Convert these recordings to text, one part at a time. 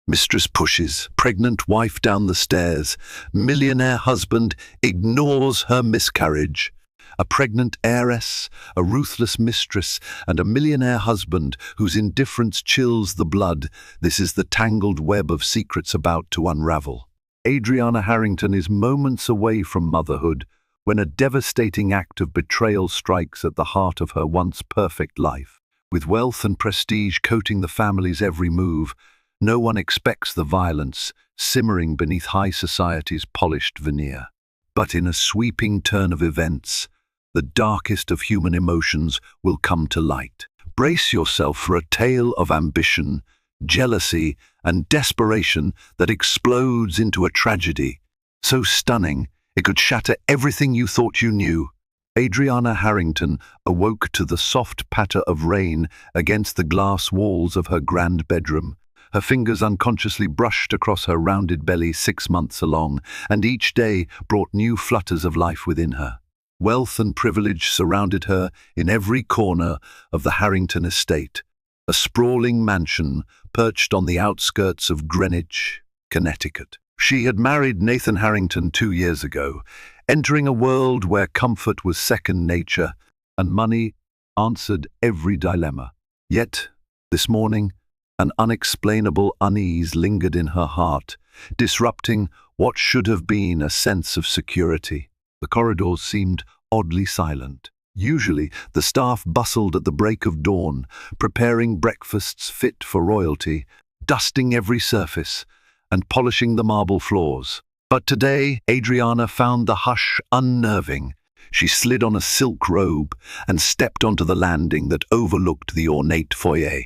Mistress pushes pregnant wife down the stairs. Millionaire husband ignores her miscarriage. A pregnant heiress, a ruthless mistress, and a millionaire husband whose indifference chills the blood. This is the tangled web of secrets about to unravel. Adriana Harrington is moments away from motherhood when a devastating act of betrayal strikes at the heart of her once perfect life. With wealth and prestige coating the family's every move, no one expects the violence simmering beneath high society's polished veneer. But in a sweeping turn of events, the darkest of human emotions will come to light. Brace yourself for a tale of ambition, jealousy, and desperation that explodes into a tragedy so stunning it could shatter everything you thought you knew. Adriana Harrington awoke to the soft patter of rain against the glass walls of her grand bedroom. Her fingers unconsciously brushed across her rounded belly 6 months along, and each day brought new flutters of life within her. Wealth and privilege surrounded her in every corner of the Harrington estate, a sprawling mansion perched on the outskirts of Greenwich, Connecticut. She had married Nathan Harrington 2 years ago, entering a world where comfort was second nature and money answered every dilemma. Yet, this morning, an unexplainable unease lingered in her heart, disrupting what should have been a sense of security. The corridors seemed oddly silent. Usually, the staff bustled at the break of dawn, preparing breakfasts fit for royalty, dusting every surface, and polishing the marble floors. But today, Adriana found the hush unnerving. She slid on a silk robe and stepped onto the landing that overlooked the ornate foyer.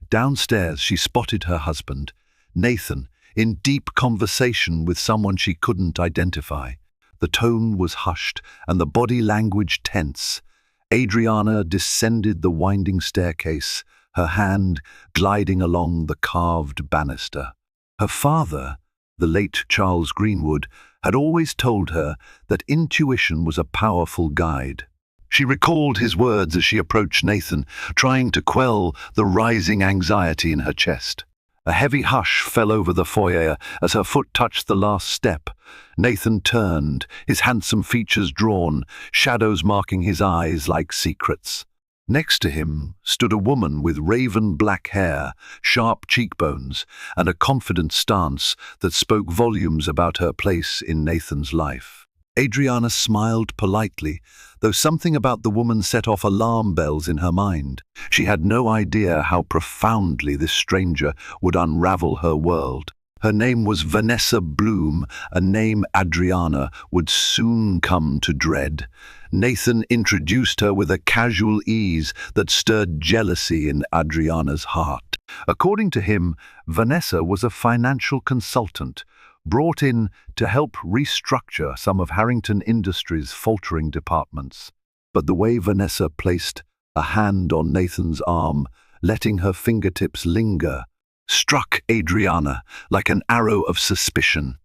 Downstairs, she spotted her husband, Nathan, in deep conversation with someone she couldn't identify. The tone was hushed and the body language tense. Adriana descended the winding staircase, her hand gliding along the carved banister. Her father, the late Charles Greenwood, had always told her that intuition was a powerful guide. She recalled his words as she approached Nathan, trying to quell the rising anxiety in her chest. A heavy hush fell over the foyer as her foot touched the last step. Nathan turned, his handsome features drawn, shadows marking his eyes like secrets. Next to him stood a woman with raven black hair, sharp cheekbones, and a confident stance that spoke volumes about her place in Nathan's life. Adriana smiled politely, though something about the woman set off alarm bells in her mind. She had no idea how profoundly this stranger would unravel her world. Her name was Vanessa Bloom, a name Adriana would soon come to dread. Nathan introduced her with a casual ease that stirred jealousy in Adriana's heart. According to him, Vanessa was a financial consultant, brought in to help restructure some of Harrington Industries' faltering departments. But the way Vanessa placed a hand on Nathan's arm, letting her fingertips linger, struck Adriana like an arrow of suspicion.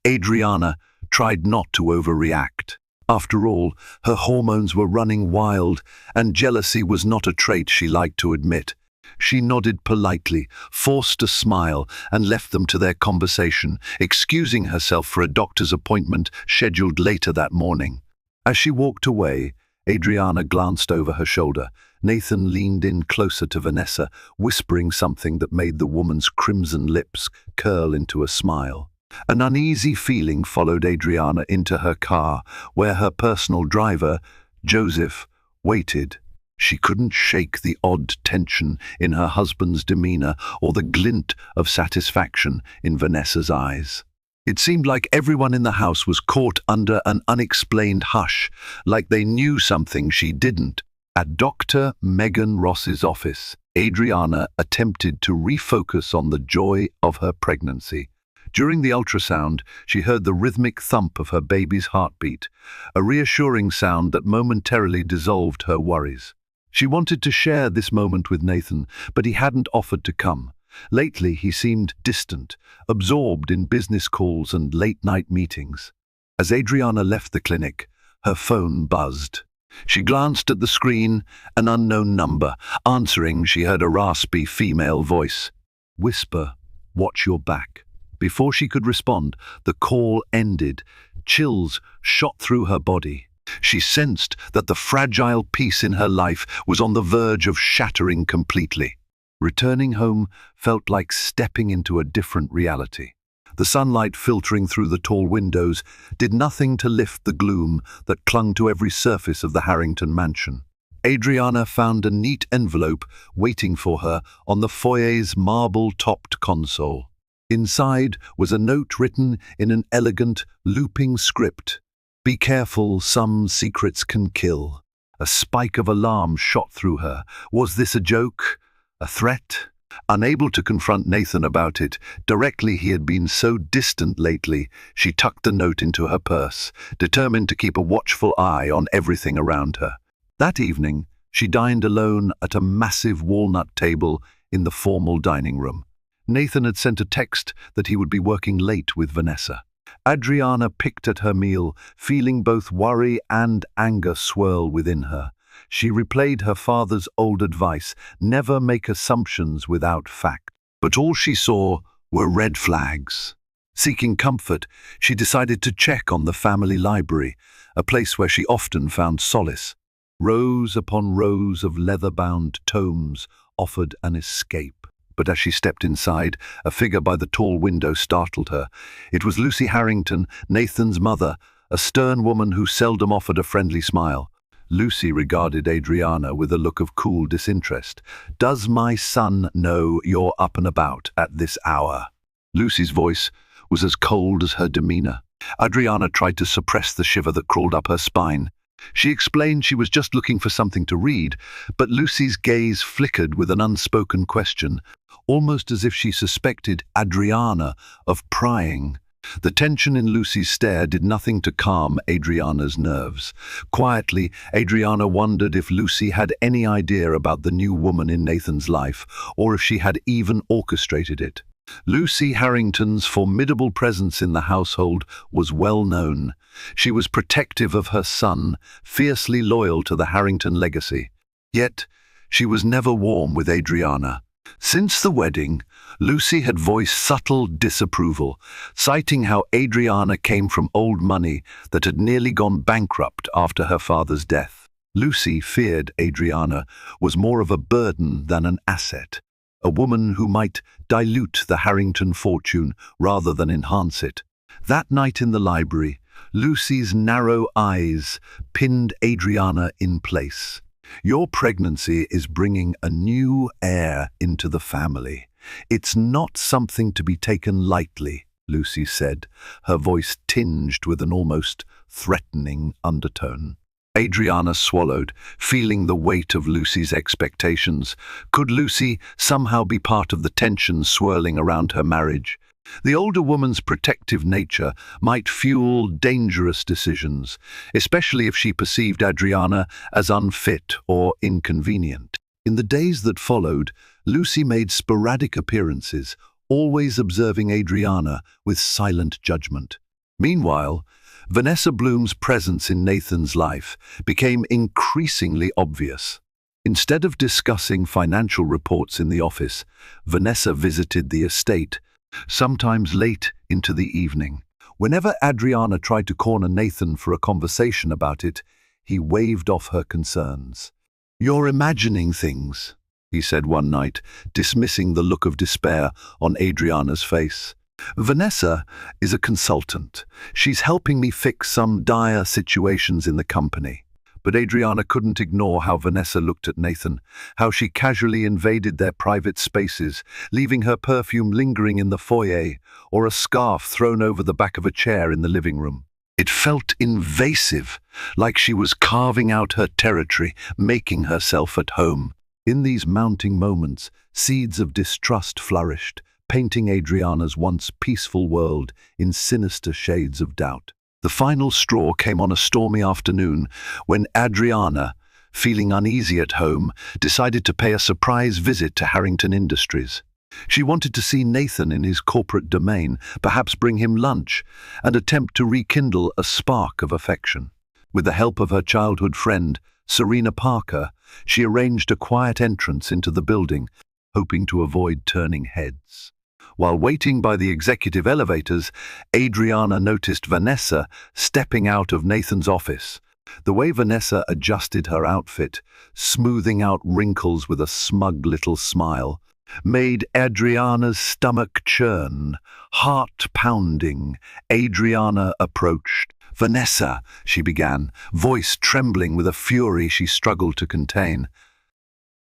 Adriana tried not to overreact. After all, her hormones were running wild, and jealousy was not a trait she liked to admit. She nodded politely, forced a smile, and left them to their conversation, excusing herself for a doctor's appointment scheduled later that morning. As she walked away, Adriana glanced over her shoulder. Nathan leaned in closer to Vanessa, whispering something that made the woman's crimson lips curl into a smile. An uneasy feeling followed Adriana into her car, where her personal driver, Joseph, waited. She couldn't shake the odd tension in her husband's demeanor or the glint of satisfaction in Vanessa's eyes. It seemed like everyone in the house was caught under an unexplained hush, like they knew something she didn't. At Dr. Megan Ross's office, Adriana attempted to refocus on the joy of her pregnancy. During the ultrasound, she heard the rhythmic thump of her baby's heartbeat, a reassuring sound that momentarily dissolved her worries. She wanted to share this moment with Nathan, but he hadn't offered to come. Lately, he seemed distant, absorbed in business calls and late-night meetings. As Adriana left the clinic, her phone buzzed. She glanced at the screen, an unknown number. Answering, she heard a raspy female voice. "Whisper, Watch your back." Before she could respond, the call ended. Chills shot through her body. She sensed that the fragile peace in her life was on the verge of shattering completely. Returning home felt like stepping into a different reality. The sunlight filtering through the tall windows did nothing to lift the gloom that clung to every surface of the Harrington mansion. Adriana found a neat envelope waiting for her on the foyer's marble-topped console. Inside was a note written in an elegant, looping script. "Be careful, some secrets can kill." A spike of alarm shot through her. Was this a joke? A threat? Unable to confront Nathan about it, directly he had been so distant lately, she tucked the note into her purse, determined to keep a watchful eye on everything around her. That evening, she dined alone at a massive walnut table in the formal dining room. Nathan had sent a text that he would be working late with Vanessa. Adriana picked at her meal, feeling both worry and anger swirl within her. She replayed her father's old advice, never make assumptions without fact. But all she saw were red flags. Seeking comfort, she decided to check on the family library, a place where she often found solace. Rows upon rows of leather-bound tomes offered an escape. But as she stepped inside, a figure by the tall window startled her. It was Lucy Harrington, Nathan's mother, a stern woman who seldom offered a friendly smile. Lucy regarded Adriana with a look of cool disinterest. "Does my son know you're up and about at this hour?" Lucy's voice was as cold as her demeanor. Adriana tried to suppress the shiver that crawled up her spine. She explained she was just looking for something to read, but Lucy's gaze flickered with an unspoken question, almost as if she suspected Adriana of prying. The tension in Lucy's stare did nothing to calm Adriana's nerves. Quietly, Adriana wondered if Lucy had any idea about the new woman in Nathan's life, or if she had even orchestrated it. Lucy Harrington's formidable presence in the household was well known. She was protective of her son, fiercely loyal to the Harrington legacy. Yet, she was never warm with Adriana. Since the wedding, Lucy had voiced subtle disapproval, citing how Adriana came from old money that had nearly gone bankrupt after her father's death. Lucy feared Adriana was more of a burden than an asset, a woman who might dilute the Harrington fortune rather than enhance it. That night in the library, Lucy's narrow eyes pinned Adriana in place. "Your pregnancy is bringing a new heir into the family. It's not something to be taken lightly," Lucy said, her voice tinged with an almost threatening undertone. Adriana swallowed, feeling the weight of Lucy's expectations. Could Lucy somehow be part of the tension swirling around her marriage? The older woman's protective nature might fuel dangerous decisions, especially if she perceived Adriana as unfit or inconvenient. In the days that followed, Lucy made sporadic appearances, always observing Adriana with silent judgment. Meanwhile, Vanessa Bloom's presence in Nathan's life became increasingly obvious. Instead of discussing financial reports in the office, Vanessa visited the estate, sometimes late into the evening. Whenever Adriana tried to corner Nathan for a conversation about it, he waved off her concerns. "You're imagining things," he said one night, dismissing the look of despair on Adriana's face. "Vanessa is a consultant. She's helping me fix some dire situations in the company." But Adriana couldn't ignore how Vanessa looked at Nathan, how she casually invaded their private spaces, leaving her perfume lingering in the foyer or a scarf thrown over the back of a chair in the living room. It felt invasive, like she was carving out her territory, making herself at home. In these mounting moments, seeds of distrust flourished, painting Adriana's once peaceful world in sinister shades of doubt. The final straw came on a stormy afternoon when Adriana, feeling uneasy at home, decided to pay a surprise visit to Harrington Industries. She wanted to see Nathan in his corporate domain, perhaps bring him lunch, and attempt to rekindle a spark of affection. With the help of her childhood friend, Serena Parker, she arranged a quiet entrance into the building, hoping to avoid turning heads. While waiting by the executive elevators, Adriana noticed Vanessa stepping out of Nathan's office. The way Vanessa adjusted her outfit, smoothing out wrinkles with a smug little smile, made Adriana's stomach churn, heart pounding. Adriana approached. "Vanessa," she began, voice trembling with a fury she struggled to contain.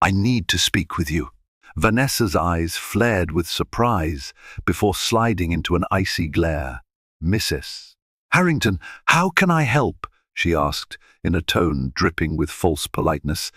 "I need to speak with you." Vanessa's eyes flared with surprise before sliding into an icy glare. "Mrs. Harrington, how can I help?" she asked, in a tone dripping with false politeness.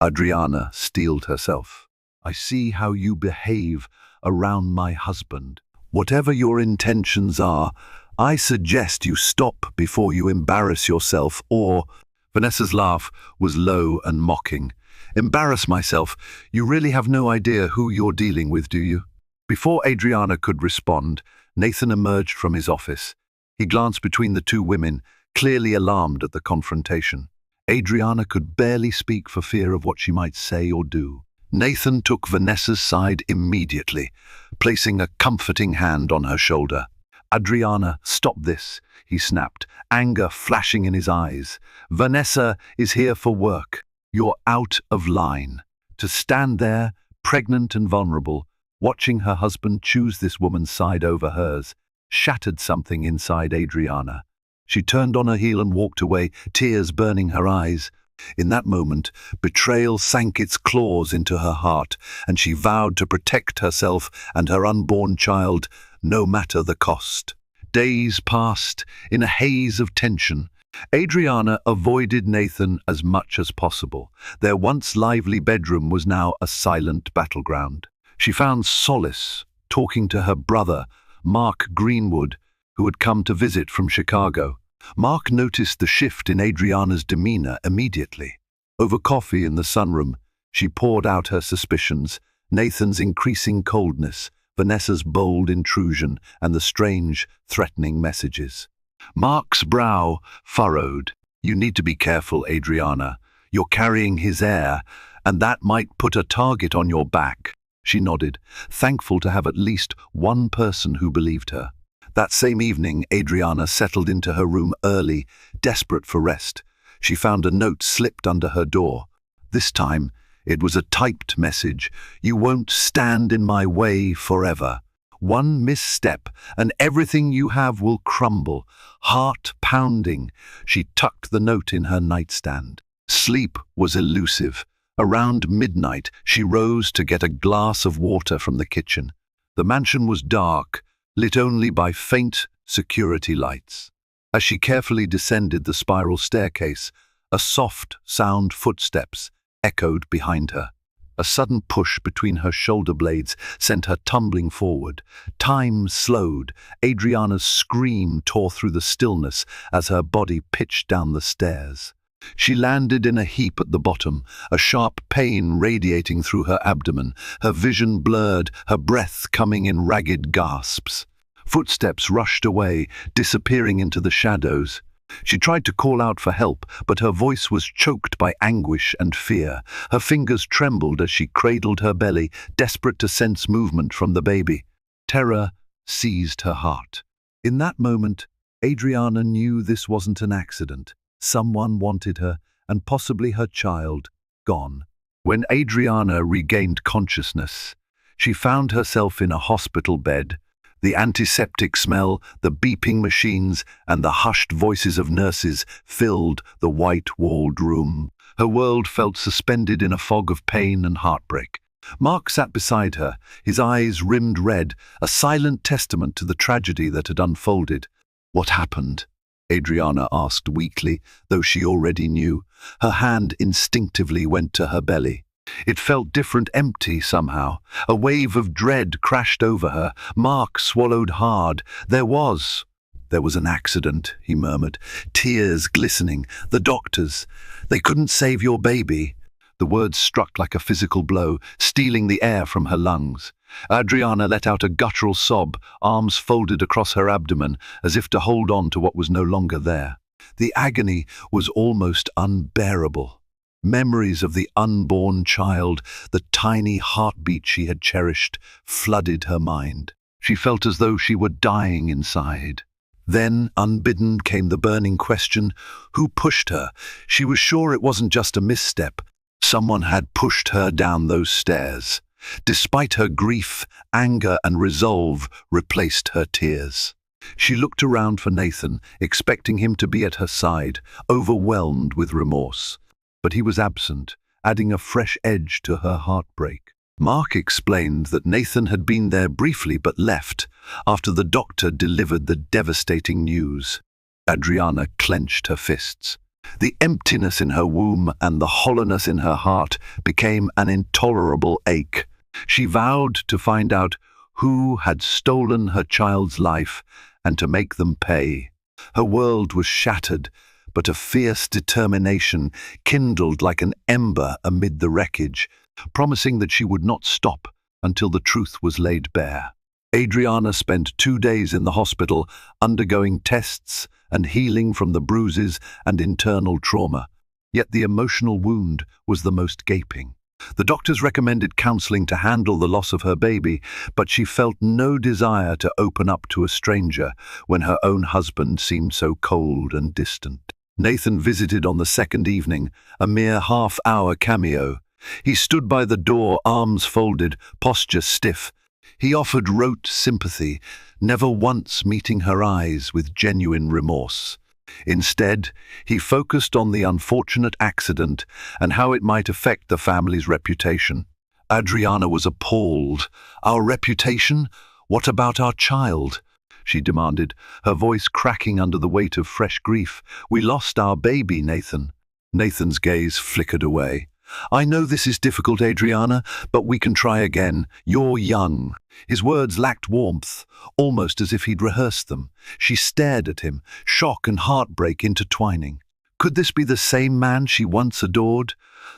Adriana steeled herself. "I see how you behave around my husband. Whatever your intentions are, I suggest you stop before you embarrass yourself or—" Vanessa's laugh was low and mocking. "Embarrass myself? You really have no idea who you're dealing with, do you?" Before Adriana could respond, Nathan emerged from his office. He glanced between the two women, clearly alarmed at the confrontation. Adriana could barely speak for fear of what she might say or do. Nathan took Vanessa's side immediately, placing a comforting hand on her shoulder. "Adriana, stop this," he snapped, anger flashing in his eyes. "Vanessa is here for work. You're out of line." To stand there, pregnant and vulnerable, watching her husband choose this woman's side over hers, shattered something inside Adriana. She turned on her heel and walked away, tears burning her eyes. In that moment, betrayal sank its claws into her heart, and she vowed to protect herself and her unborn child, no matter the cost. Days passed in a haze of tension. Adriana avoided Nathan as much as possible. Their once lively bedroom was now a silent battleground. She found solace talking to her brother, Mark Greenwood, who had come to visit from Chicago. Mark noticed the shift in Adriana's demeanor immediately. Over coffee in the sunroom, she poured out her suspicions, Nathan's increasing coldness, Vanessa's bold intrusion, and the strange, threatening messages. Mark's brow furrowed. "You need to be careful, Adriana. You're carrying his heir, and that might put a target on your back." She nodded, thankful to have at least one person who believed her. That same evening, Adriana settled into her room early, desperate for rest. She found a note slipped under her door. This time, it was a typed message. "You won't stand in my way forever. One misstep, and everything you have will crumble." Heart pounding, she tucked the note in her nightstand. Sleep was elusive. Around midnight, she rose to get a glass of water from the kitchen. The mansion was dark, lit only by faint security lights. As she carefully descended the spiral staircase, a soft sound footsteps echoed behind her. A sudden push between her shoulder blades sent her tumbling forward. Time slowed. Adriana's scream tore through the stillness as her body pitched down the stairs. She landed in a heap at the bottom, a sharp pain radiating through her abdomen, her vision blurred, her breath coming in ragged gasps. Footsteps rushed away, disappearing into the shadows. She tried to call out for help, but her voice was choked by anguish and fear. Her fingers trembled as she cradled her belly, desperate to sense movement from the baby. Terror seized her heart. In that moment, Adriana knew this wasn't an accident. Someone wanted her, and possibly her child, gone. When Adriana regained consciousness, she found herself in a hospital bed. The antiseptic smell, the beeping machines, and the hushed voices of nurses filled the white-walled room. Her world felt suspended in a fog of pain and heartbreak. Mark sat beside her, his eyes rimmed red, a silent testament to the tragedy that had unfolded. "What happened?" Adriana asked weakly, though she already knew. Her hand instinctively went to her belly. It felt different, empty somehow. A wave of dread crashed over her. Mark swallowed hard. There was an accident," he murmured, tears glistening. "The doctors, they couldn't save your baby." The words struck like a physical blow, stealing the air from her lungs. Adriana let out a guttural sob, arms folded across her abdomen, as if to hold on to what was no longer there. The agony was almost unbearable. Memories of the unborn child, the tiny heartbeat she had cherished, flooded her mind. She felt as though she were dying inside. Then, unbidden, came the burning question, who pushed her? She was sure it wasn't just a misstep. Someone had pushed her down those stairs. Despite her grief, anger and resolve replaced her tears. She looked around for Nathan, expecting him to be at her side, overwhelmed with remorse. But he was absent, adding a fresh edge to her heartbreak. Mark explained that Nathan had been there briefly but left after the doctor delivered the devastating news. Adriana clenched her fists. The emptiness in her womb and the hollowness in her heart became an intolerable ache. She vowed to find out who had stolen her child's life and to make them pay. Her world was shattered, but a fierce determination kindled like an ember amid the wreckage, promising that she would not stop until the truth was laid bare. Adriana spent 2 days in the hospital, undergoing tests and healing from the bruises and internal trauma. Yet the emotional wound was the most gaping. The doctors recommended counseling to handle the loss of her baby, but she felt no desire to open up to a stranger when her own husband seemed so cold and distant. Nathan visited on the second evening, a mere half-hour cameo. He stood by the door, arms folded, posture stiff. He offered rote sympathy, never once meeting her eyes with genuine remorse. Instead, he focused on the unfortunate accident and how it might affect the family's reputation. Adriana was appalled. "Our reputation? What about our child?" she demanded, her voice cracking under the weight of fresh grief. "We lost our baby, Nathan." Nathan's gaze flickered away. "I know this is difficult, Adriana, but we can try again. You're young." His words lacked warmth, almost as if he'd rehearsed them. She stared at him, shock and heartbreak intertwining. Could this be the same man she once adored?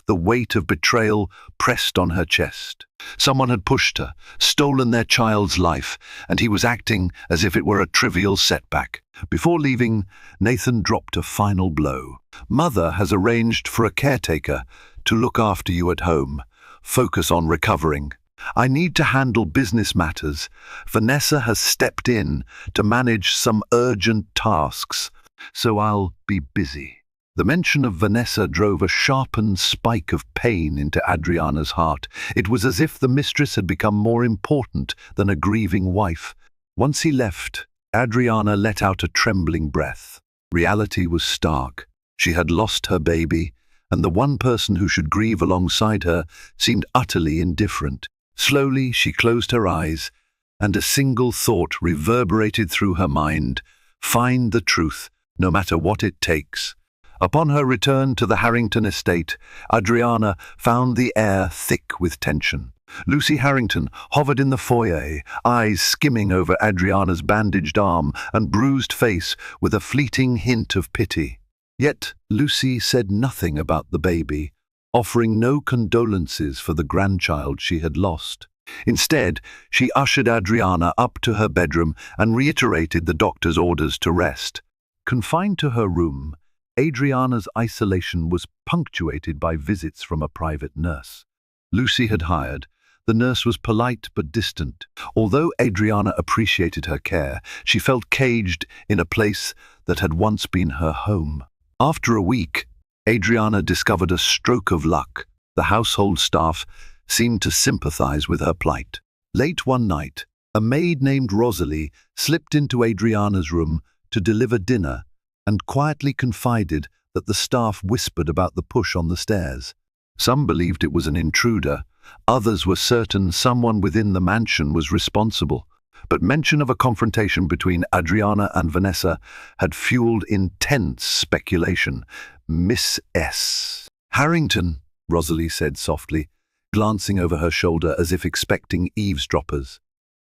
The weight of betrayal pressed on her chest. Someone had pushed her, stolen their child's life, and he was acting as if it were a trivial setback. Before leaving, Nathan dropped a final blow. "Mother has arranged for a caretaker to look after you at home. Focus on recovering. I need to handle business matters. Vanessa has stepped in to manage some urgent tasks, so I'll be busy." The mention of Vanessa drove a sharpened spike of pain into Adriana's heart. It was as if the mistress had become more important than a grieving wife. Once he left, Adriana let out a trembling breath. Reality was stark. She had lost her baby, and the one person who should grieve alongside her seemed utterly indifferent. Slowly she closed her eyes, and a single thought reverberated through her mind: find the truth, no matter what it takes. Upon her return to the Harrington estate, Adriana found the air thick with tension. Lucy Harrington hovered in the foyer, eyes skimming over Adriana's bandaged arm and bruised face with a fleeting hint of pity. Yet Lucy said nothing about the baby, offering no condolences for the grandchild she had lost. Instead, she ushered Adriana up to her bedroom and reiterated the doctor's orders to rest. Confined to her room, Adriana's isolation was punctuated by visits from a private nurse Lucy had hired. The nurse was polite but distant. Although Adriana appreciated her care, she felt caged in a place that had once been her home. After a week, Adriana discovered a stroke of luck. The household staff seemed to sympathize with her plight. Late one night, a maid named Rosalie slipped into Adriana's room to deliver dinner and quietly confided that the staff whispered about the push on the stairs. Some believed it was an intruder. Others were certain someone within the mansion was responsible. But mention of a confrontation between Adriana and Vanessa had fueled intense speculation. "Miss S. Harrington," Rosalie said softly, glancing over her shoulder as if expecting eavesdroppers.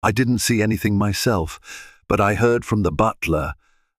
"I didn't see anything myself, but I heard from the butler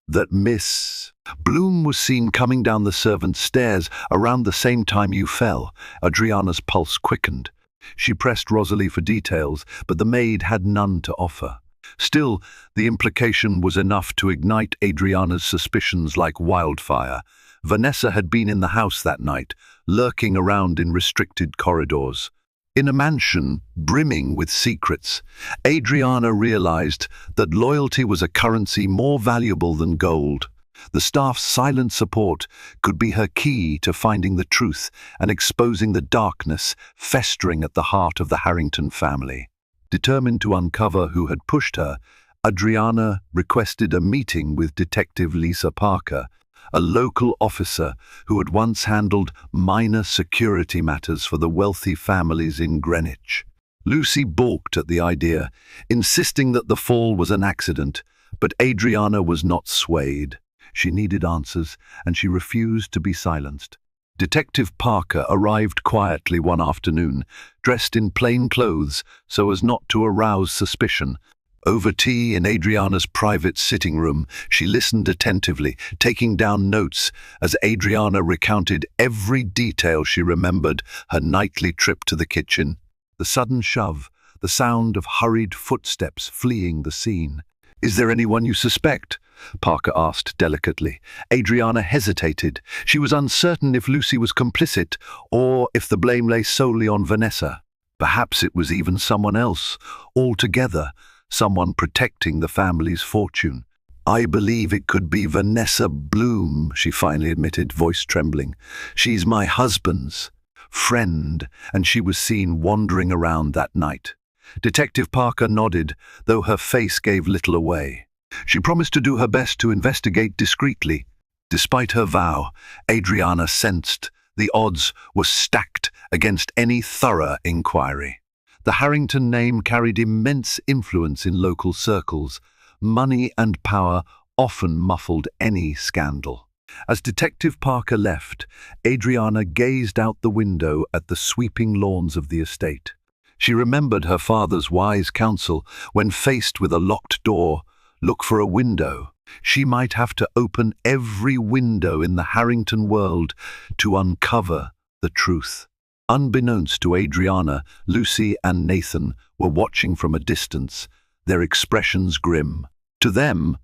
that Miss Bloom was seen coming down the servants' stairs around the same time you fell." Adriana's pulse quickened. She pressed Rosalie for details, but the maid had none to offer. Still, the implication was enough to ignite Adriana's suspicions like wildfire. Vanessa had been in the house that night, lurking around in restricted corridors. In a mansion brimming with secrets, Adriana realized that loyalty was a currency more valuable than gold. The staff's silent support could be her key to finding the truth and exposing the darkness festering at the heart of the Harrington family. Determined to uncover who had pushed her, Adriana requested a meeting with Detective Lisa Parker, a local officer who had once handled minor security matters for the wealthy families in Greenwich. Lucy balked at the idea, insisting that the fall was an accident, but Adriana was not swayed. She needed answers, and she refused to be silenced. Detective Parker arrived quietly one afternoon, dressed in plain clothes so as not to arouse suspicion. Over tea in Adriana's private sitting room, she listened attentively, taking down notes as Adriana recounted every detail she remembered: her nightly trip to the kitchen, the sudden shove, the sound of hurried footsteps fleeing the scene. "Is there anyone you suspect?" Parker asked delicately. Adriana hesitated. She was uncertain if Lucy was complicit or if the blame lay solely on Vanessa. Perhaps it was even someone else altogether, someone protecting the family's fortune. "I believe it could be Vanessa Bloom," she finally admitted, voice trembling. "She's my husband's friend, and she was seen wandering around that night." Detective Parker nodded, though her face gave little away. She promised to do her best to investigate discreetly. Despite her vow, Adriana sensed the odds were stacked against any thorough inquiry. The Harrington name carried immense influence in local circles. Money and power often muffled any scandal. As Detective Parker left, Adriana gazed out the window at the sweeping lawns of the estate. She remembered her father's wise counsel: when faced with a locked door, look for a window. She might have to open every window in the Harrington world to uncover the truth. Unbeknownst to Adriana, Lucy and Nathan were watching from a distance, their expressions grim. To them,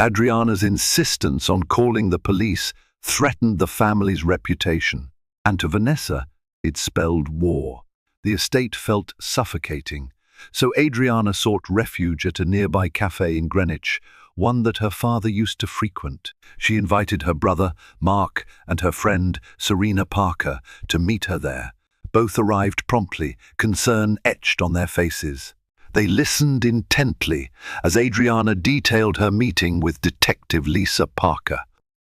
Adriana's insistence on calling the police threatened the family's reputation, and to Vanessa, it spelled war. The estate felt suffocating, so Adriana sought refuge at a nearby cafe in Greenwich, one that her father used to frequent. She invited her brother, Mark, and her friend, Serena Parker, to meet her there. Both arrived promptly, concern etched on their faces. They listened intently as Adriana detailed her meeting with Detective Lisa Parker.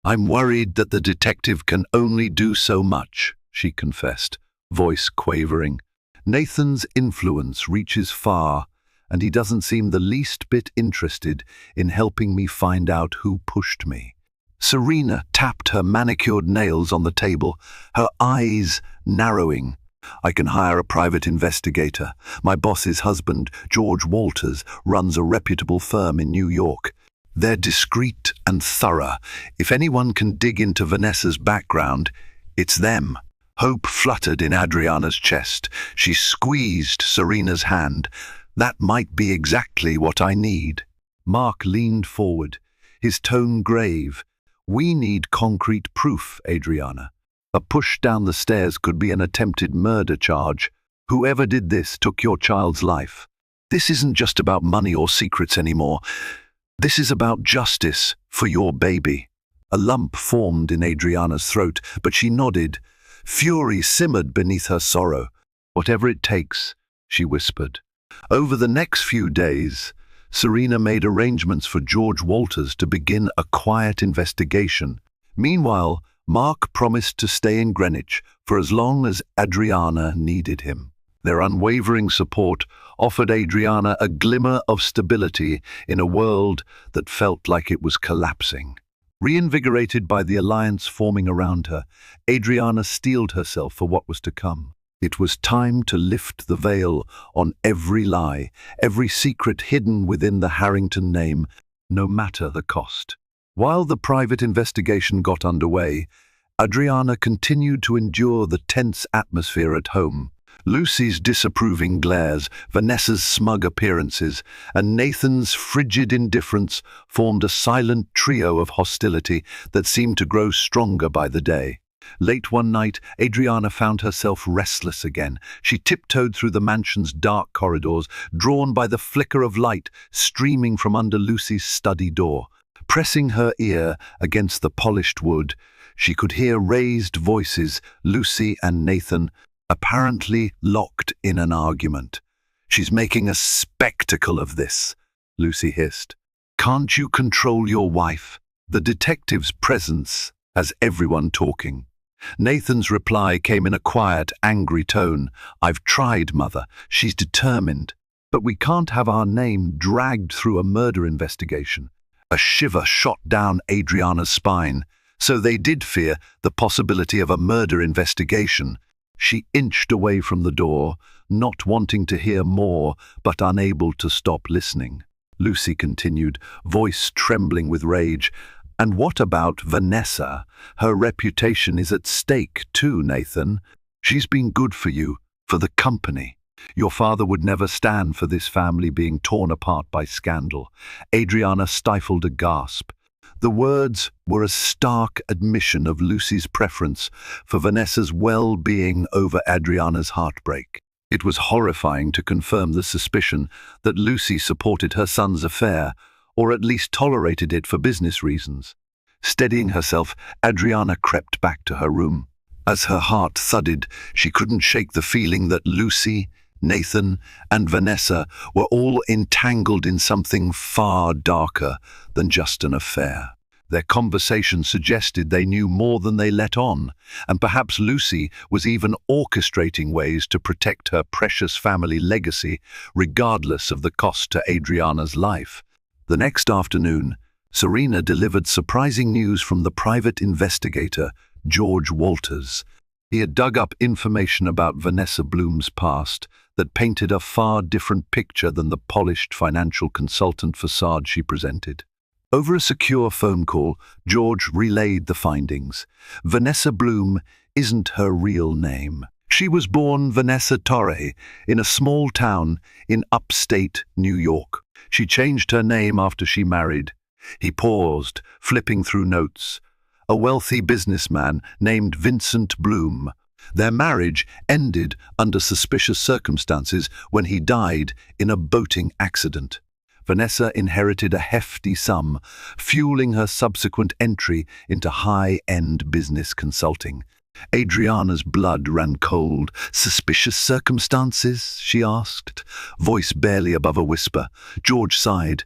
"I'm worried that the detective can only do so much," she confessed, voice quavering. "Nathan's influence reaches far, and he doesn't seem the least bit interested in helping me find out who pushed me." Serena tapped her manicured nails on the table, her eyes narrowing. "I can hire a private investigator. My boss's husband, George Walters, runs a reputable firm in New York. They're discreet and thorough. If anyone can dig into Vanessa's background, it's them." Hope fluttered in Adriana's chest. She squeezed Serena's hand. "That might be exactly what I need." Mark leaned forward, his tone grave. "We need concrete proof, Adriana. A push down the stairs could be an attempted murder charge. Whoever did this took your child's life. This isn't just about money or secrets anymore. This is about justice for your baby." A lump formed in Adriana's throat, but she nodded. Fury simmered beneath her sorrow. "Whatever it takes," she whispered. Over the next few days, Serena made arrangements for George Walters to begin a quiet investigation. Meanwhile, Mark promised to stay in Greenwich for as long as Adriana needed him. Their unwavering support offered Adriana a glimmer of stability in a world that felt like it was collapsing. Reinvigorated by the alliance forming around her, Adriana steeled herself for what was to come. It was time to lift the veil on every lie, every secret hidden within the Harrington name, no matter the cost. While the private investigation got underway, Adriana continued to endure the tense atmosphere at home. Lucy's disapproving glares, Vanessa's smug appearances, and Nathan's frigid indifference formed a silent trio of hostility that seemed to grow stronger by the day. Late one night, Adriana found herself restless again. She tiptoed through the mansion's dark corridors, drawn by the flicker of light streaming from under Lucy's study door. Pressing her ear against the polished wood, she could hear raised voices, Lucy and Nathan, apparently locked in an argument. "She's making a spectacle of this," Lucy hissed. "Can't you control your wife?" The detective's presence has everyone talking. Nathan's reply came in a quiet, angry tone. "I've tried, Mother. She's determined. But we can't have our name dragged through a murder investigation." A shiver shot down Adriana's spine. So they did fear the possibility of a murder investigation. She inched away from the door, not wanting to hear more, but unable to stop listening. Lucy continued, voice trembling with rage. "And what about Vanessa? Her reputation is at stake too, Nathan. She's been good for you, for the company. Your father would never stand for this family being torn apart by scandal." Adriana stifled a gasp. The words were a stark admission of Lucy's preference for Vanessa's well-being over Adriana's heartbreak. It was horrifying to confirm the suspicion that Lucy supported her son's affair, or at least tolerated it for business reasons. Steadying herself, Adriana crept back to her room. As her heart thudded, she couldn't shake the feeling that Lucy, Nathan, and Vanessa were all entangled in something far darker than just an affair. Their conversation suggested they knew more than they let on, and perhaps Lucy was even orchestrating ways to protect her precious family legacy, regardless of the cost to Adriana's life. The next afternoon, Serena delivered surprising news from the private investigator, George Walters. He had dug up information about Vanessa Bloom's past that painted a far different picture than the polished financial consultant facade she presented. Over a secure phone call, George relayed the findings. Vanessa Bloom isn't her real name. She was born Vanessa Torre in a small town in upstate New York. She changed her name after she married. He paused, flipping through notes. A wealthy businessman named Vincent Bloom. Their marriage ended under suspicious circumstances when he died in a boating accident. Vanessa inherited a hefty sum, fueling her subsequent entry into high-end business consulting. Adriana's blood ran cold. "Suspicious circumstances?" she asked, voice barely above a whisper. George sighed.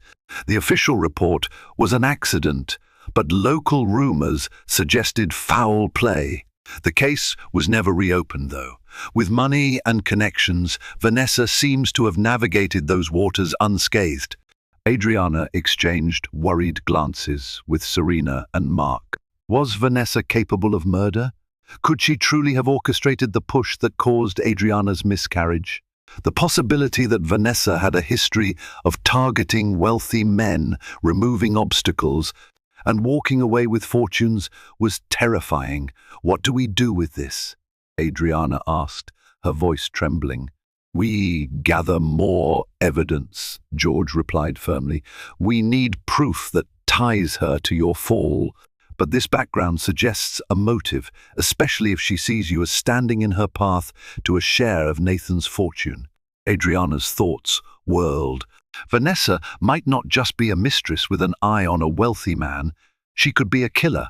The official report was an accident, but local rumors suggested foul play. The case was never reopened, though. With money and connections, Vanessa seems to have navigated those waters unscathed. Adriana exchanged worried glances with Serena and Mark. Was Vanessa capable of murder? Could she truly have orchestrated the push that caused Adriana's miscarriage? The possibility that Vanessa had a history of targeting wealthy men, removing obstacles, and walking away with fortunes was terrifying. "What do we do with this?" Adriana asked, her voice trembling. "We gather more evidence," George replied firmly. "We need proof that ties her to your fall. But this background suggests a motive, especially if she sees you as standing in her path to a share of Nathan's fortune." Adriana's thoughts whirled. Vanessa might not just be a mistress with an eye on a wealthy man. She could be a killer.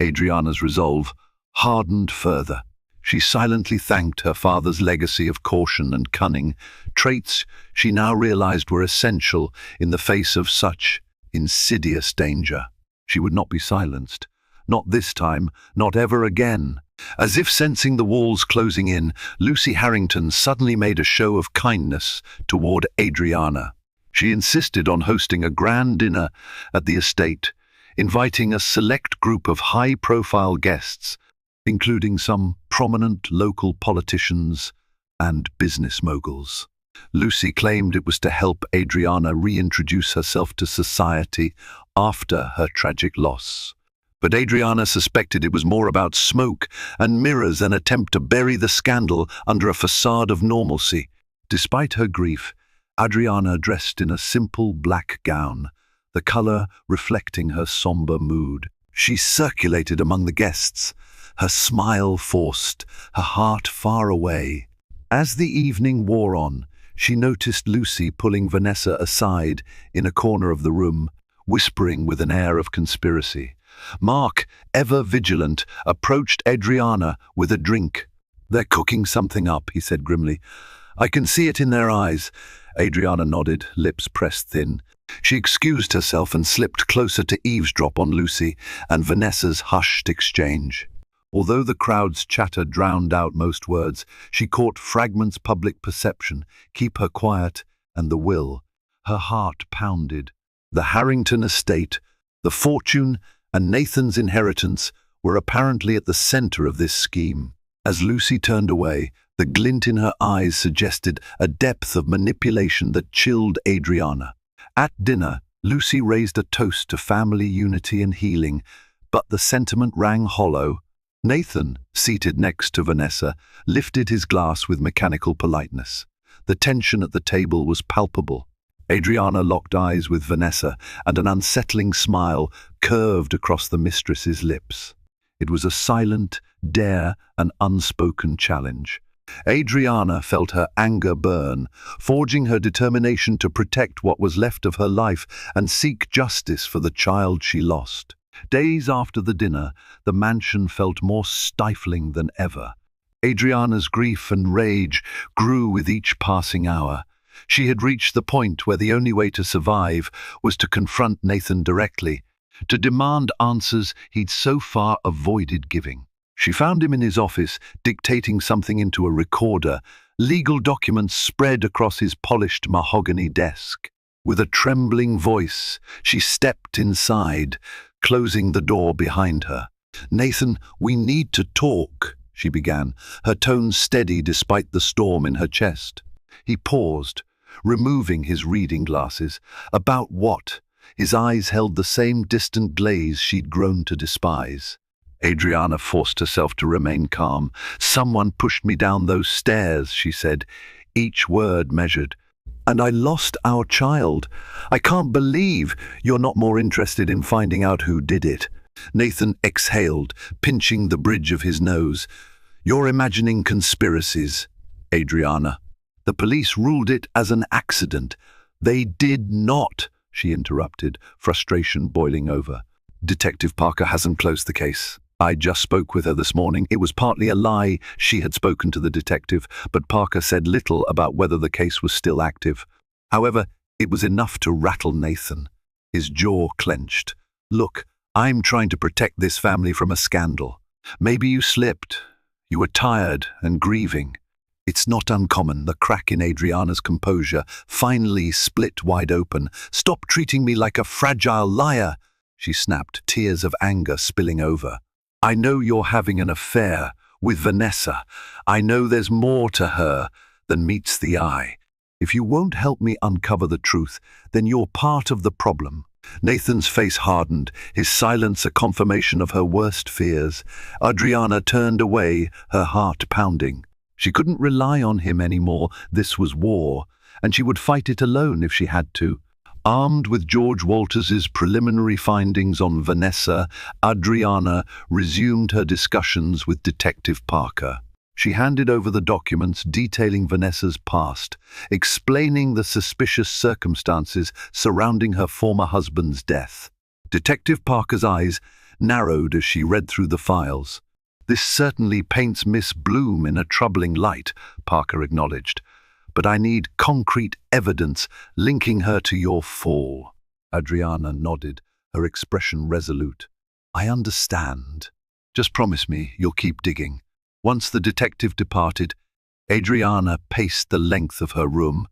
Adriana's resolve hardened further. She silently thanked her father's legacy of caution and cunning, traits she now realized were essential in the face of such insidious danger. She would not be silenced. Not this time, not ever again. As if sensing the walls closing in, Lucy Harrington suddenly made a show of kindness toward Adriana. She insisted on hosting a grand dinner at the estate, inviting a select group of high-profile guests, including some prominent local politicians and business moguls. Lucy claimed it was to help Adriana reintroduce herself to society after her tragic loss. But Adriana suspected it was more about smoke and mirrors, an attempt to bury the scandal under a facade of normalcy. Despite her grief, Adriana dressed in a simple black gown, the color reflecting her somber mood. She circulated among the guests, her smile forced, her heart far away. As the evening wore on, she noticed Lucy pulling Vanessa aside in a corner of the room, whispering with an air of conspiracy. Mark, ever vigilant, approached Adriana with a drink. "They're cooking something up," he said grimly. "I can see it in their eyes." Adriana nodded, lips pressed thin. She excused herself and slipped closer to eavesdrop on Lucy and Vanessa's hushed exchange. Although the crowd's chatter drowned out most words, she caught fragments public perception, keep her quiet, and the will. Her heart pounded. The Harrington estate, the fortune, and Nathan's inheritance were apparently at the center of this scheme. As Lucy turned away, the glint in her eyes suggested a depth of manipulation that chilled Adriana. At dinner, Lucy raised a toast to family unity and healing, but the sentiment rang hollow. Nathan, seated next to Vanessa, lifted his glass with mechanical politeness. The tension at the table was palpable. Adriana locked eyes with Vanessa, and an unsettling smile curved across the mistress's lips. It was a silent, dare, and unspoken challenge. Adriana felt her anger burn, forging her determination to protect what was left of her life and seek justice for the child she lost. Days after the dinner, the mansion felt more stifling than ever. Adriana's grief and rage grew with each passing hour. She had reached the point where the only way to survive was to confront Nathan directly, to demand answers he'd so far avoided giving. She found him in his office, dictating something into a recorder, legal documents spread across his polished mahogany desk. With a trembling voice, she stepped inside, closing the door behind her. "Nathan, we need to talk," she began, her tone steady despite the storm in her chest. He paused, removing his reading glasses. About what? His eyes held the same distant glaze she'd grown to despise. Adriana forced herself to remain calm. "Someone pushed me down those stairs," she said, each word measured. "And I lost our child. I can't believe you're not more interested in finding out who did it." Nathan exhaled, pinching the bridge of his nose. "You're imagining conspiracies, Adriana. The police ruled it as an accident." "They did not," she interrupted, frustration boiling over. "Detective Parker hasn't closed the case. I just spoke with her this morning. It was partly a lie. She had spoken to the detective, but Parker said little about whether the case was still active. However, it was enough to rattle Nathan. His jaw clenched. "Look, I'm trying to protect this family from a scandal. Maybe you slipped. You were tired and grieving." It's not uncommon. The crack in Adriana's composure finally split wide open. "Stop treating me like a fragile liar," she snapped, tears of anger spilling over. "I know you're having an affair with Vanessa. I know there's more to her than meets the eye. If you won't help me uncover the truth, then you're part of the problem." Nathan's face hardened, his silence a confirmation of her worst fears. Adriana turned away, her heart pounding. She couldn't rely on him anymore. This was war, and she would fight it alone if she had to. Armed with George Walters's preliminary findings on Vanessa, Adriana resumed her discussions with Detective Parker. She handed over the documents detailing Vanessa's past, explaining the suspicious circumstances surrounding her former husband's death. Detective Parker's eyes narrowed as she read through the files. "This certainly paints Miss Bloom in a troubling light," Parker acknowledged. "But I need concrete evidence linking her to your fall." Adriana nodded, her expression resolute. "I understand. Just promise me you'll keep digging." Once the detective departed, Adriana paced the length of her room,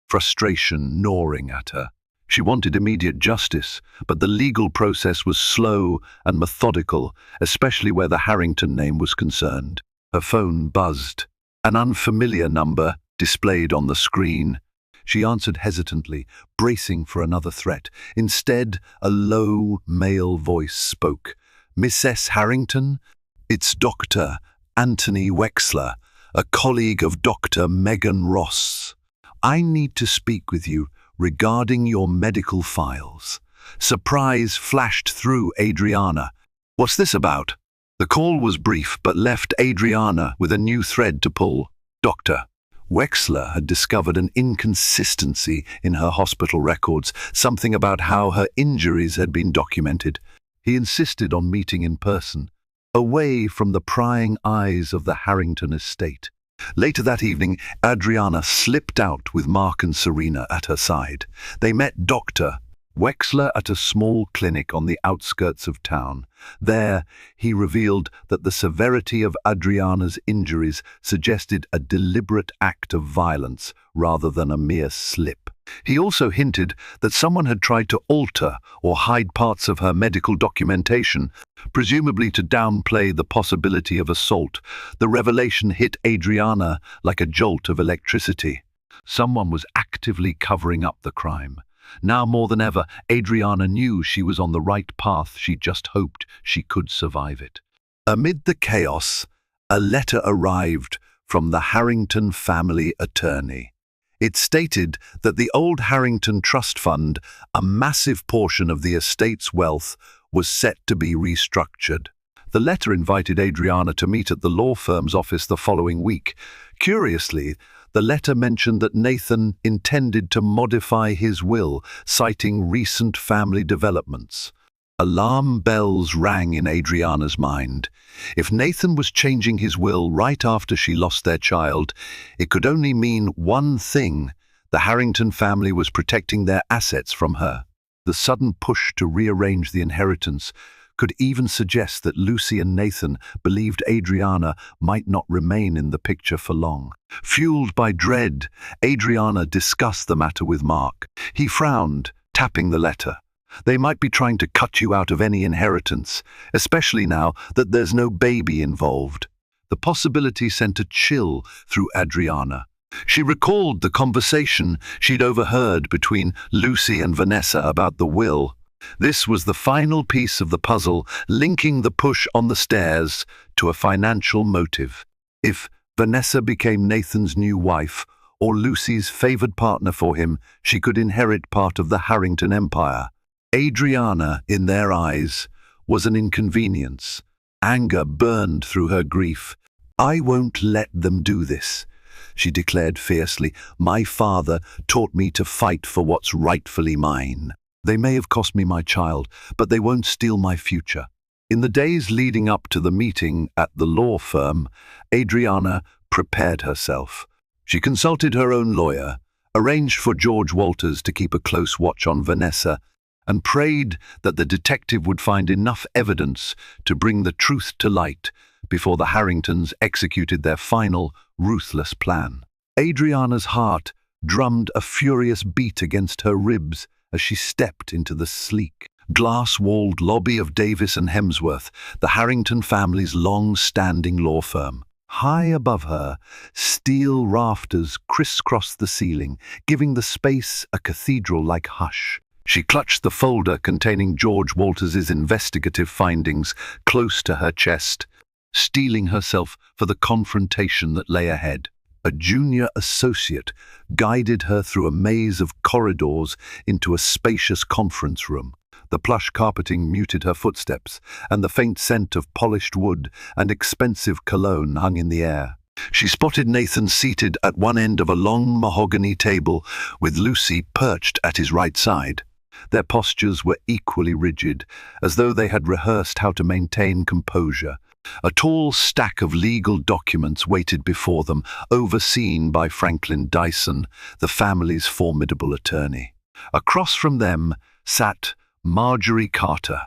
frustration gnawing at her. She wanted immediate justice, but the legal process was slow and methodical, especially where the Harrington name was concerned. Her phone buzzed. An unfamiliar number displayed on the screen. She answered hesitantly, bracing for another threat. Instead, a low, male voice spoke. "Mrs. Harrington? It's Dr. Anthony Wexler, a colleague of Dr. Megan Ross. I need to speak with you regarding your medical files." Surprise flashed through Adriana. "What's this about?" The call was brief but left Adriana with a new thread to pull. Dr. Wexler had discovered an inconsistency in her hospital records, something about how her injuries had been documented. He insisted on meeting in person, away from the prying eyes of the Harrington estate. Later that evening, Adriana slipped out with Mark and Serena at her side. They met Dr. Wexler at a small clinic on the outskirts of town. There, he revealed that the severity of Adriana's injuries suggested a deliberate act of violence rather than a mere slip. He also hinted that someone had tried to alter or hide parts of her medical documentation, presumably to downplay the possibility of assault. The revelation hit Adriana like a jolt of electricity. Someone was actively covering up the crime. Now more than ever, Adriana knew she was on the right path. She just hoped she could survive it. Amid the chaos, a letter arrived from the Harrington family attorney. It stated that the old Harrington Trust Fund, a massive portion of the estate's wealth, was set to be restructured. The letter invited Adriana to meet at the law firm's office the following week. Curiously, the letter mentioned that Nathan intended to modify his will, citing recent family developments. Alarm bells rang in Adriana's mind. If Nathan was changing his will right after she lost their child, it could only mean one thing: the Harrington family was protecting their assets from her. The sudden push to rearrange the inheritance could even suggest that Lucy and Nathan believed Adriana might not remain in the picture for long. Fueled by dread, Adriana discussed the matter with Mark. He frowned, tapping the letter. They might be trying to cut you out of any inheritance, especially now that there's no baby involved. The possibility sent a chill through Adriana. She recalled the conversation she'd overheard between Lucy and Vanessa about the will. This was the final piece of the puzzle, linking the push on the stairs to a financial motive. If Vanessa became Nathan's new wife, or Lucy's favored partner for him, she could inherit part of the Harrington empire. Adriana, in their eyes, was an inconvenience. Anger burned through her grief. "I won't let them do this," she declared fiercely. "My father taught me to fight for what's rightfully mine. They may have cost me my child, but they won't steal my future." In the days leading up to the meeting at the law firm, Adriana prepared herself. She consulted her own lawyer, arranged for George Walters to keep a close watch on Vanessa, and prayed that the detective would find enough evidence to bring the truth to light before the Harringtons executed their final, ruthless plan. Adriana's heart drummed a furious beat against her ribs as she stepped into the sleek, glass-walled lobby of Davis and Hemsworth, the Harrington family's long-standing law firm. High above her, steel rafters crisscrossed the ceiling, giving the space a cathedral-like hush. She clutched the folder containing George Walters's investigative findings close to her chest, steeling herself for the confrontation that lay ahead. A junior associate guided her through a maze of corridors into a spacious conference room. The plush carpeting muted her footsteps, and the faint scent of polished wood and expensive cologne hung in the air. She spotted Nathan seated at one end of a long mahogany table, with Lucy perched at his right side. Their postures were equally rigid, as though they had rehearsed how to maintain composure. A tall stack of legal documents waited before them, overseen by Franklin Dyson, the family's formidable attorney. Across from them sat Marjorie Carter,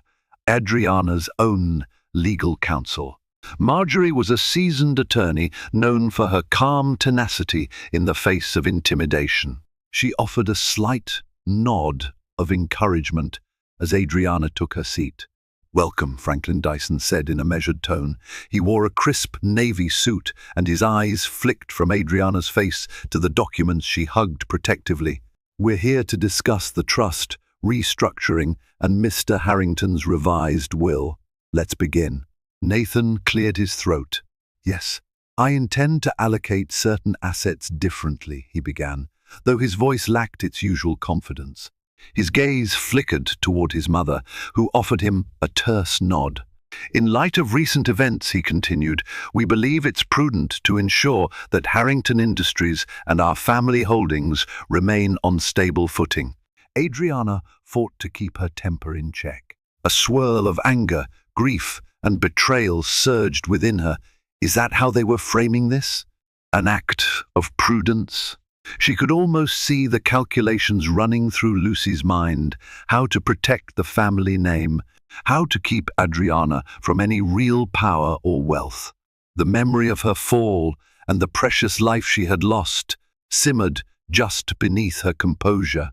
Adriana's own legal counsel. Marjorie was a seasoned attorney known for her calm tenacity in the face of intimidation. She offered a slight nod of encouragement as Adriana took her seat. "Welcome," Franklin Dyson said in a measured tone. He wore a crisp navy suit, and his eyes flicked from Adriana's face to the documents she hugged protectively. "We're here to discuss the trust, restructuring, and Mr. Harrington's revised will. Let's begin." Nathan cleared his throat. "Yes, I intend to allocate certain assets differently," he began, though his voice lacked its usual confidence. His gaze flickered toward his mother, who offered him a terse nod. In light of recent events, he continued, we believe it's prudent to ensure that Harrington Industries and our family holdings remain on stable footing. Adriana fought to keep her temper in check. A swirl of anger, grief, and betrayal surged within her. Is that how they were framing this? An act of prudence? She could almost see the calculations running through Lucy's mind, how to protect the family name, how to keep Adriana from any real power or wealth. The memory of her fall and the precious life she had lost simmered just beneath her composure.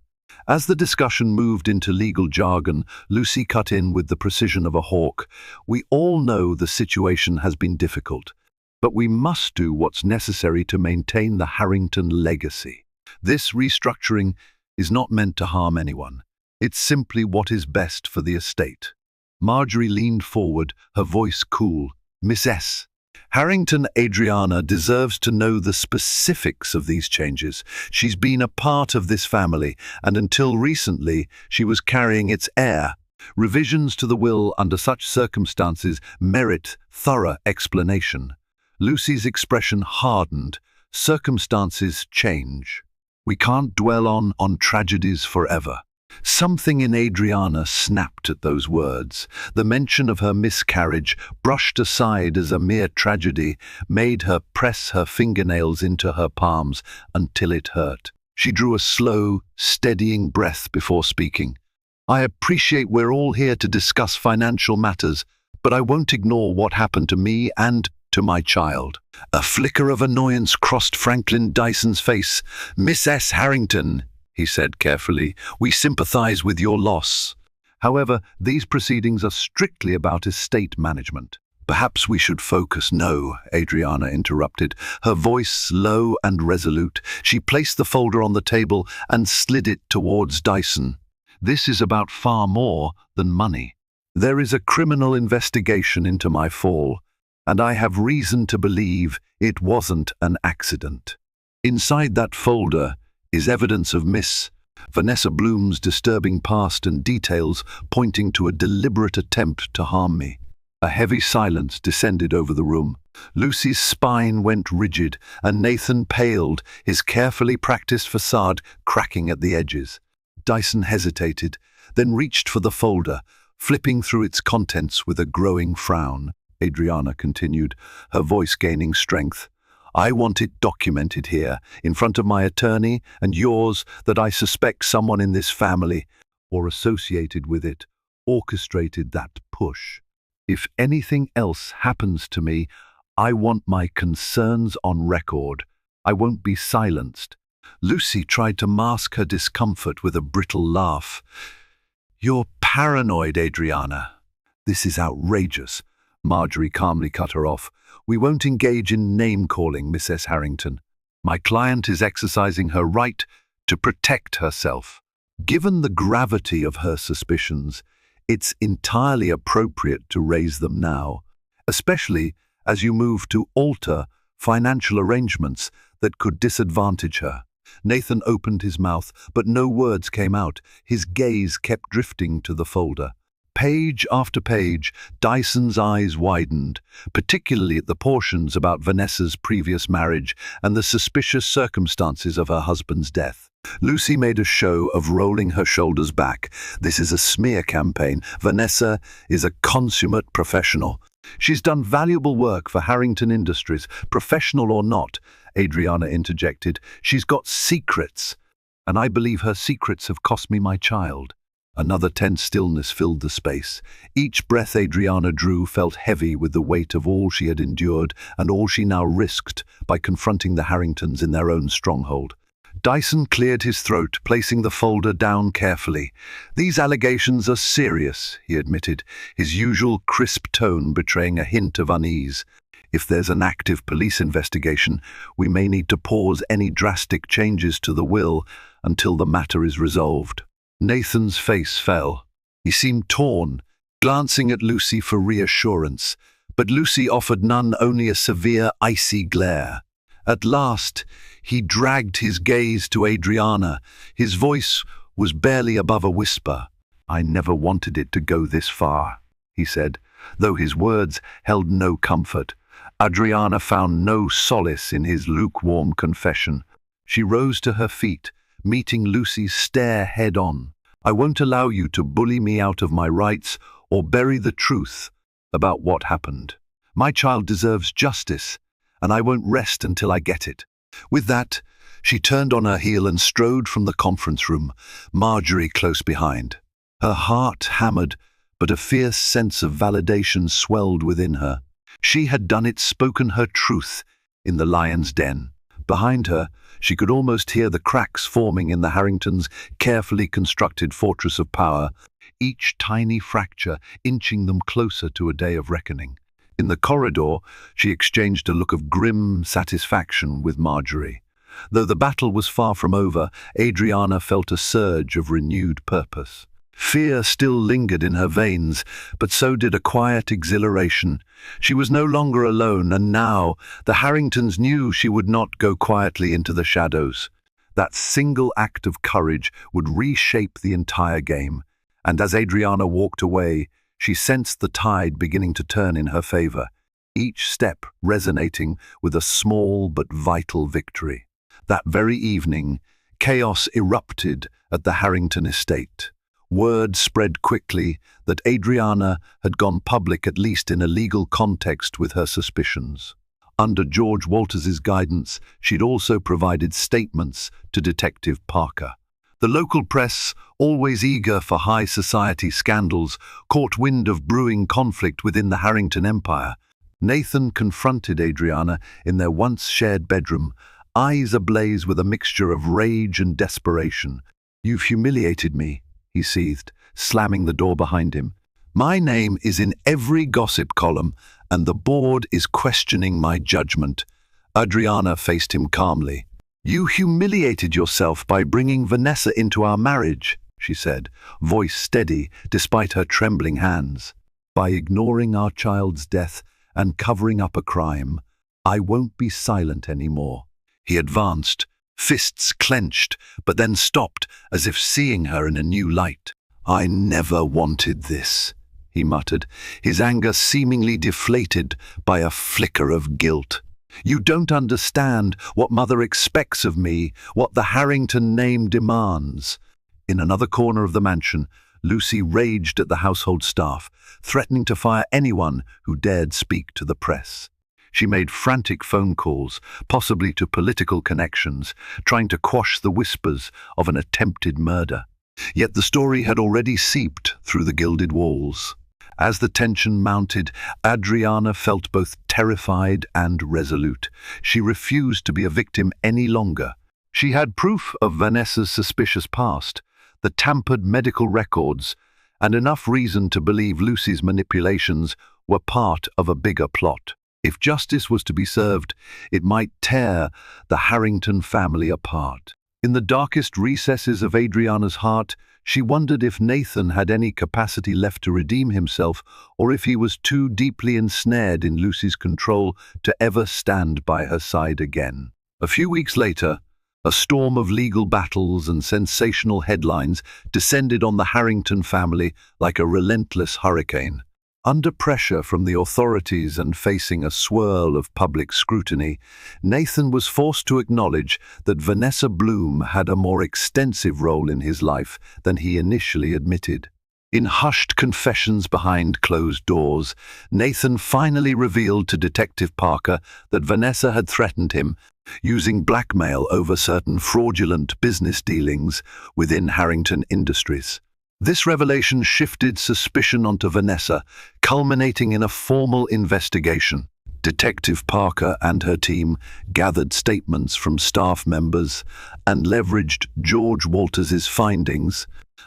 As the discussion moved into legal jargon, Lucy cut in with the precision of a hawk. We all know the situation has been difficult, but we must do what's necessary to maintain the Harrington legacy. This restructuring is not meant to harm anyone. It's simply what is best for the estate. Marjorie leaned forward, her voice cool. Miss S. Harrington Adriana deserves to know the specifics of these changes. She's been a part of this family, and until recently, she was carrying its heir. Revisions to the will under such circumstances merit thorough explanation. Lucy's expression hardened. Circumstances change. We can't dwell on tragedies forever. Something in Adriana snapped at those words. The mention of her miscarriage, brushed aside as a mere tragedy, made her press her fingernails into her palms until it hurt. She drew a slow, steadying breath before speaking. I appreciate we're all here to discuss financial matters, but I won't ignore what happened to me and to my child. A flicker of annoyance crossed Franklin Dyson's face. Miss S. Harrington, he said carefully, we sympathize with your loss. However, these proceedings are strictly about estate management. Perhaps we should focus. No, Adriana interrupted, her voice low and resolute. She placed the folder on the table and slid it towards Dyson. This is about far more than money. There is a criminal investigation into my fall, and I have reason to believe it wasn't an accident. Inside that folder is evidence of Miss Vanessa Bloom's disturbing past and details pointing to a deliberate attempt to harm me. A heavy silence descended over the room. Lucy's spine went rigid, and Nathan paled, his carefully practiced facade cracking at the edges. Dyson hesitated, then reached for the folder, flipping through its contents with a growing frown. Adriana continued, her voice gaining strength. I want it documented here, in front of my attorney and yours, that I suspect someone in this family, or associated with it, orchestrated that push. If anything else happens to me, I want my concerns on record. I won't be silenced. Lucy tried to mask her discomfort with a brittle laugh. You're paranoid, Adriana. This is outrageous. Marjorie calmly cut her off. We won't engage in name-calling, Mrs. Harrington. My client is exercising her right to protect herself. Given the gravity of her suspicions, it's entirely appropriate to raise them now, especially as you move to alter financial arrangements that could disadvantage her. Nathan opened his mouth, but no words came out. His gaze kept drifting to the folder. Page after page, Dyson's eyes widened, particularly at the portions about Vanessa's previous marriage and the suspicious circumstances of her husband's death. Lucy made a show of rolling her shoulders back. This is a smear campaign. Vanessa is a consummate professional. She's done valuable work for Harrington Industries, professional or not, Adriana interjected. She's got secrets, and I believe her secrets have cost me my child. Another tense stillness filled the space. Each breath Adriana drew felt heavy with the weight of all she had endured and all she now risked by confronting the Harringtons in their own stronghold. Dyson cleared his throat, placing the folder down carefully. These allegations are serious, he admitted, his usual crisp tone betraying a hint of unease. If there's an active police investigation, we may need to pause any drastic changes to the will until the matter is resolved. Nathan's face fell. He seemed torn, glancing at Lucy for reassurance, but Lucy offered none, only a severe, icy glare. At last, he dragged his gaze to Adriana. His voice was barely above a whisper. I never wanted it to go this far. he said, though his words held no comfort. Adriana found no solace in his lukewarm confession. She rose to her feet, meeting Lucy's stare head-on. "I won't allow you to bully me out of my rights or bury the truth about what happened. My child deserves justice, and I won't rest until I get it." With that, she turned on her heel and strode from the conference room, Marjorie close behind. Her heart hammered, but a fierce sense of validation swelled within her. She had done it, spoken her truth in the lion's den. Behind her, she could almost hear the cracks forming in the Harringtons' carefully constructed fortress of power, each tiny fracture inching them closer to a day of reckoning. In the corridor, she exchanged a look of grim satisfaction with Marjorie. Though the battle was far from over, Adriana felt a surge of renewed purpose. Fear still lingered in her veins, but so did a quiet exhilaration. She was no longer alone, and now the Harringtons knew she would not go quietly into the shadows. That single act of courage would reshape the entire game, and as Adriana walked away, she sensed the tide beginning to turn in her favor, each step resonating with a small but vital victory. That very evening, chaos erupted at the Harrington estate. Word spread quickly that Adriana had gone public, at least in a legal context, with her suspicions. Under George Walters's guidance, she'd also provided statements to Detective Parker. The local press, always eager for high society scandals, caught wind of brewing conflict within the Harrington empire. Nathan confronted Adriana in their once shared bedroom, eyes ablaze with a mixture of rage and desperation. "You've humiliated me," he seethed, slamming the door behind him. "My name is in every gossip column, and the board is questioning my judgment." Adriana faced him calmly. "You humiliated yourself by bringing Vanessa into our marriage," she said, voice steady despite her trembling hands. "By ignoring our child's death and covering up a crime. I won't be silent anymore." He advanced, fists clenched, but then stopped, as if seeing her in a new light. "I never wanted this," he muttered, his anger seemingly deflated by a flicker of guilt. "You don't understand what Mother expects of me, what the Harrington name demands." In another corner of the mansion, Lucy raged at the household staff, threatening to fire anyone who dared speak to the press. She made frantic phone calls, possibly to political connections, trying to quash the whispers of an attempted murder. Yet the story had already seeped through the gilded walls. As the tension mounted, Adriana felt both terrified and resolute. She refused to be a victim any longer. She had proof of Vanessa's suspicious past, the tampered medical records, and enough reason to believe Lucy's manipulations were part of a bigger plot. If justice was to be served, it might tear the Harrington family apart. In the darkest recesses of Adriana's heart, she wondered if Nathan had any capacity left to redeem himself, or if he was too deeply ensnared in Lucy's control to ever stand by her side again. A few weeks later, a storm of legal battles and sensational headlines descended on the Harrington family like a relentless hurricane. Under pressure from the authorities and facing a swirl of public scrutiny, Nathan was forced to acknowledge that Vanessa Bloom had a more extensive role in his life than he initially admitted. In hushed confessions behind closed doors, Nathan finally revealed to Detective Parker that Vanessa had threatened him, using blackmail over certain fraudulent business dealings within Harrington Industries. This revelation shifted suspicion onto Vanessa, culminating in a formal investigation. Detective Parker and her team gathered statements from staff members and leveraged George Walters's findings,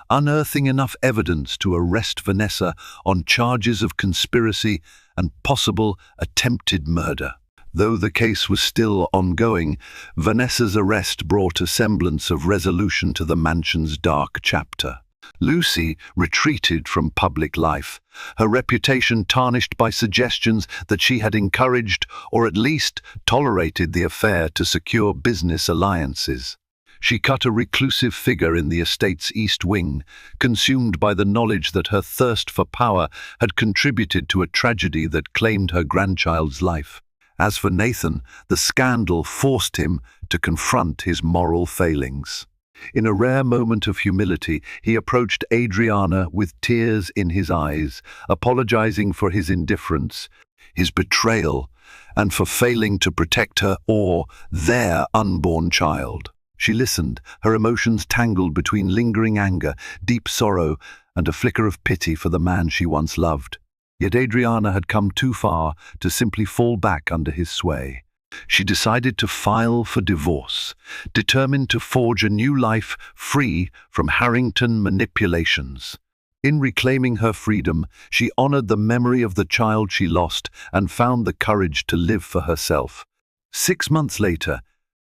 unearthing enough evidence to arrest Vanessa on charges of conspiracy and possible attempted murder. Though the case was still ongoing, Vanessa's arrest brought a semblance of resolution to the mansion's dark chapter. Lucy retreated from public life, her reputation tarnished by suggestions that she had encouraged or at least tolerated the affair to secure business alliances. She cut a reclusive figure in the estate's east wing, consumed by the knowledge that her thirst for power had contributed to a tragedy that claimed her grandchild's life. As for Nathan, the scandal forced him to confront his moral failings. In a rare moment of humility, he approached Adriana with tears in his eyes, apologizing for his indifference, his betrayal, and for failing to protect her or their unborn child. She listened, her emotions tangled between lingering anger, deep sorrow, and a flicker of pity for the man she once loved. Yet Adriana had come too far to simply fall back under his sway. She decided to file for divorce, determined to forge a new life free from Harrington manipulations. In reclaiming her freedom, she honored the memory of the child she lost and found the courage to live for herself. 6 months later,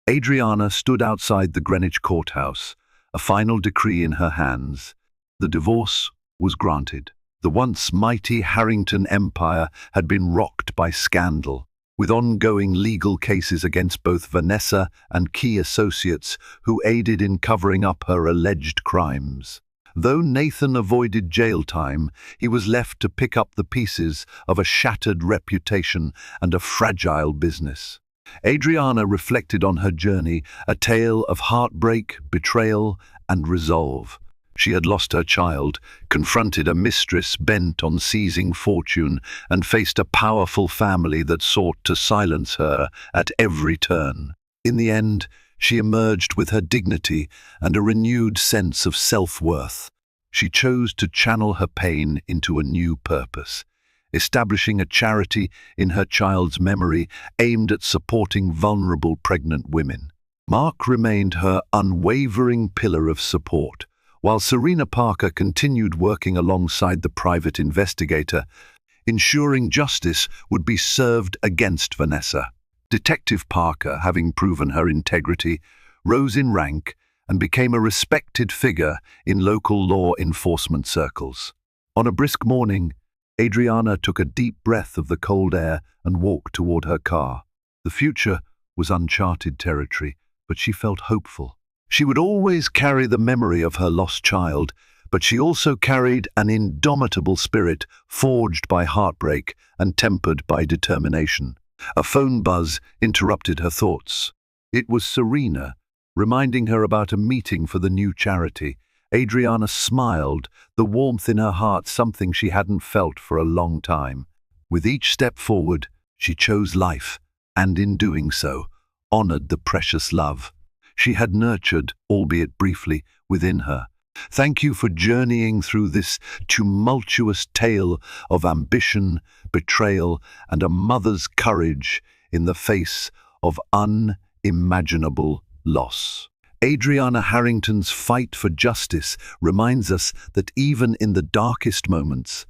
Adriana stood outside the Greenwich courthouse, a final decree in her hands. The divorce was granted. The once mighty Harrington empire had been rocked by scandal, with ongoing legal cases against both Vanessa and key associates who aided in covering up her alleged crimes. Though Nathan avoided jail time, he was left to pick up the pieces of a shattered reputation and a fragile business. Adriana reflected on her journey, a tale of heartbreak, betrayal, and resolve. She had lost her child, confronted a mistress bent on seizing fortune, and faced a powerful family that sought to silence her at every turn. In the end, she emerged with her dignity and a renewed sense of self-worth. She chose to channel her pain into a new purpose, establishing a charity in her child's memory aimed at supporting vulnerable pregnant women. Mark remained her unwavering pillar of support, while Serena Parker continued working alongside the private investigator, ensuring justice would be served against Vanessa. Detective Parker, having proven her integrity, rose in rank and became a respected figure in local law enforcement circles. On a brisk morning, Adriana took a deep breath of the cold air and walked toward her car. The future was uncharted territory, but she felt hopeful. She would always carry the memory of her lost child, but she also carried an indomitable spirit forged by heartbreak and tempered by determination. A phone buzz interrupted her thoughts. It was Serena, reminding her about a meeting for the new charity. Adriana smiled, the warmth in her heart something she hadn't felt for a long time. With each step forward, she chose life, and in doing so, honored the precious love she had nurtured, albeit briefly, within her. Thank you for journeying through this tumultuous tale of ambition, betrayal, and a mother's courage in the face of unimaginable loss. Adriana Harrington's fight for justice reminds us that even in the darkest moments,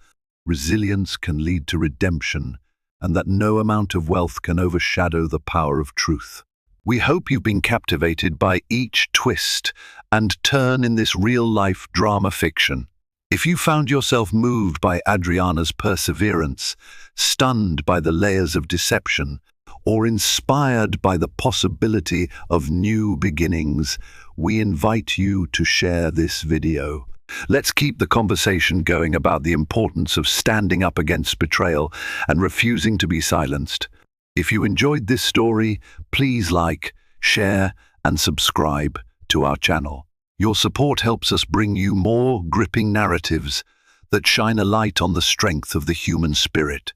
resilience can lead to redemption, and that no amount of wealth can overshadow the power of truth. We hope you've been captivated by each twist and turn in this real-life drama fiction. If you found yourself moved by Adriana's perseverance, stunned by the layers of deception, or inspired by the possibility of new beginnings, we invite you to share this video. Let's keep the conversation going about the importance of standing up against betrayal and refusing to be silenced. If you enjoyed this story, please like, share, and subscribe to our channel. Your support helps us bring you more gripping narratives that shine a light on the strength of the human spirit.